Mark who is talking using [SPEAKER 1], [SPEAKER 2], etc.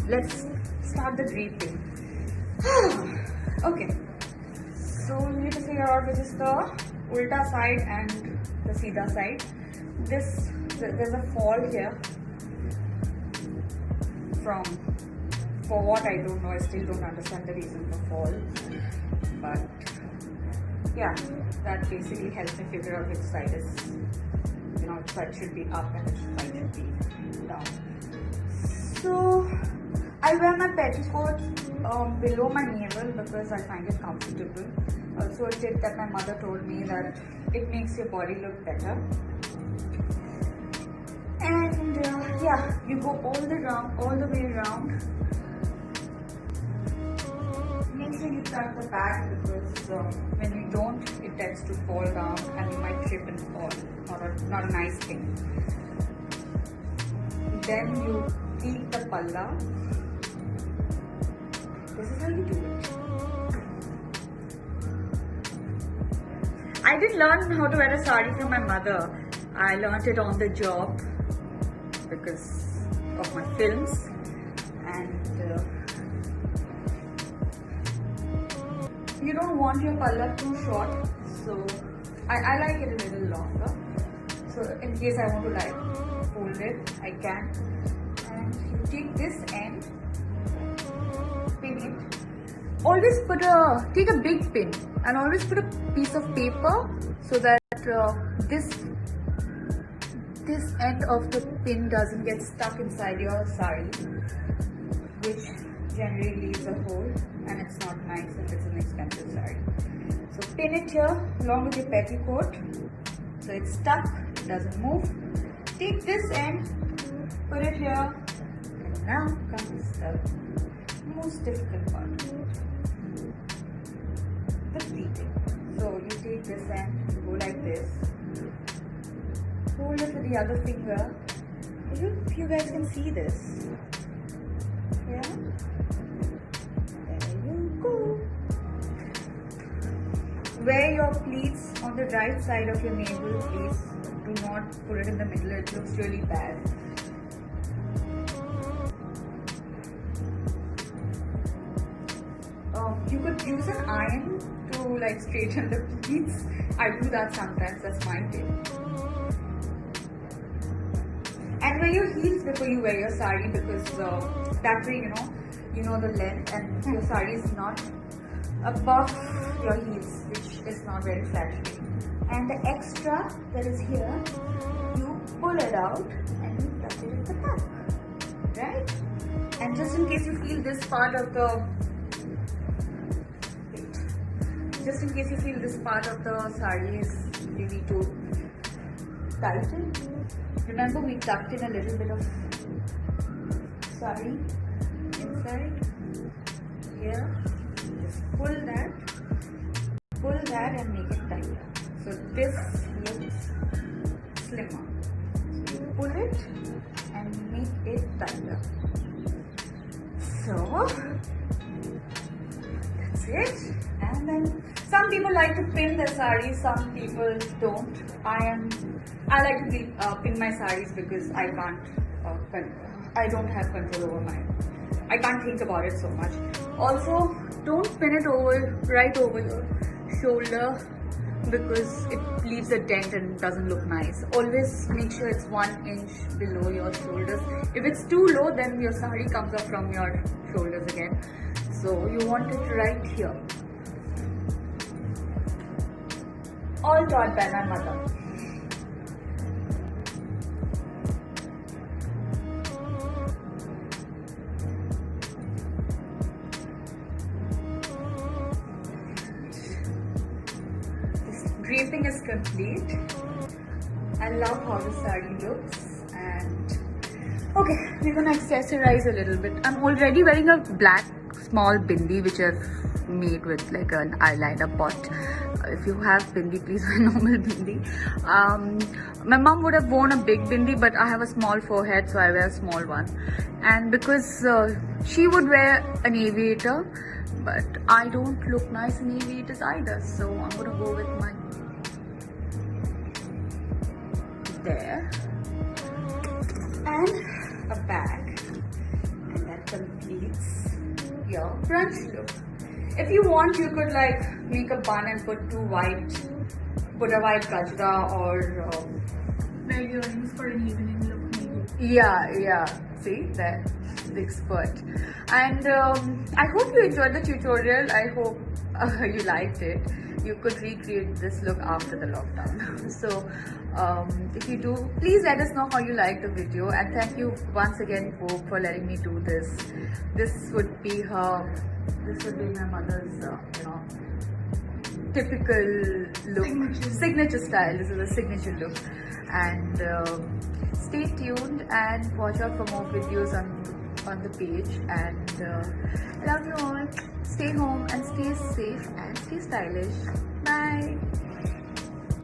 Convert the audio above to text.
[SPEAKER 1] let's start the draping. Okay, so you need to figure out which is the ulta side and the seedha side. There's a fall here for what I don't know. I still don't understand the reason for fall, but yeah, that basically helps me figure out which side is, which side should be up and which side should be down. So I wear my petticoat below my navel because I find it comfortable. Also a tip that my mother told me, that it makes your body look better. And yeah, you go all the way around. Make sure you tuck the back, because when you don't, it tends to fall down and you might trip and fall. Not a nice thing. Then you keep the palla. This is how you do it. I didn't learn how to wear a sari from my mother. I learned it on the job because of my films, and you don't want your palla too short, so I like it a little longer. So in case I want to hold it, I can. And you take this end, pin it. Always take a big pin and always put a piece of paper so that this end of the pin doesn't get stuck inside your sari, which generally leaves a hole, and it's not nice if it's an expensive sari. So pin it here along with your petticoat so it's stuck, it doesn't move. Take this end, put it here, and now comes the most difficult part, the pleating. So you take this end, you go like this, hold it with the other finger. I hope you guys can see this. Yeah, there you go. Wear your pleats on the right side of your navel, please. Do not put it in the middle, it looks really bad. You could use an iron to straighten the pleats. I do that sometimes, that's my tip. And wear your heels before you wear your sari, because that way you know the length, and your sari is not above your heels, which is not very flattering. And the extra that is here, you pull it out and you tuck it at the back, right? And just in case you feel this part of the sari is, you need to tighten. Remember, we tucked in a little bit of sari inside here. Just pull that and make it tighter. So this looks slimmer. So you pull it and make it tighter. So that's it. And then some people like to pin their saris, some people don't. I like to pin my saris because I don't have control over I can't think about it so much. Also, don't pin it right over your shoulder, because it leaves a dent and doesn't look nice. Always make sure it's 1 inch below your shoulders. If it's too low, then your sari comes up from your shoulders again. So you want it right here. All taught by my mother. Draping is complete. I love how the sari looks, and okay, we're gonna accessorize a little bit. I'm already wearing a black small bindi which I've made with an eyeliner pot. If you have bindi, please wear normal bindi. My mom would have worn a big bindi, but I have a small forehead, so I wear a small one. And because she would wear an aviator, but I don't look nice in aviators either, so I'm gonna go with my there and a bag, and that completes pleats. Yeah, brunch look. If you want, you could like make a bun and put a white gajra or
[SPEAKER 2] Wear earrings for an evening look maybe.
[SPEAKER 1] yeah. See that, the expert. And I hope you enjoyed the tutorial. I hope you liked it. You could recreate this look after the lockdown. So if you do, please let us know how you liked the video, and thank you once again, Hope, for letting me do this. This would be my mother's typical look, signature style. This is a signature look. And stay tuned and watch out for more videos on the page. And I love you all. Stay home and stay safe and stay stylish. Bye.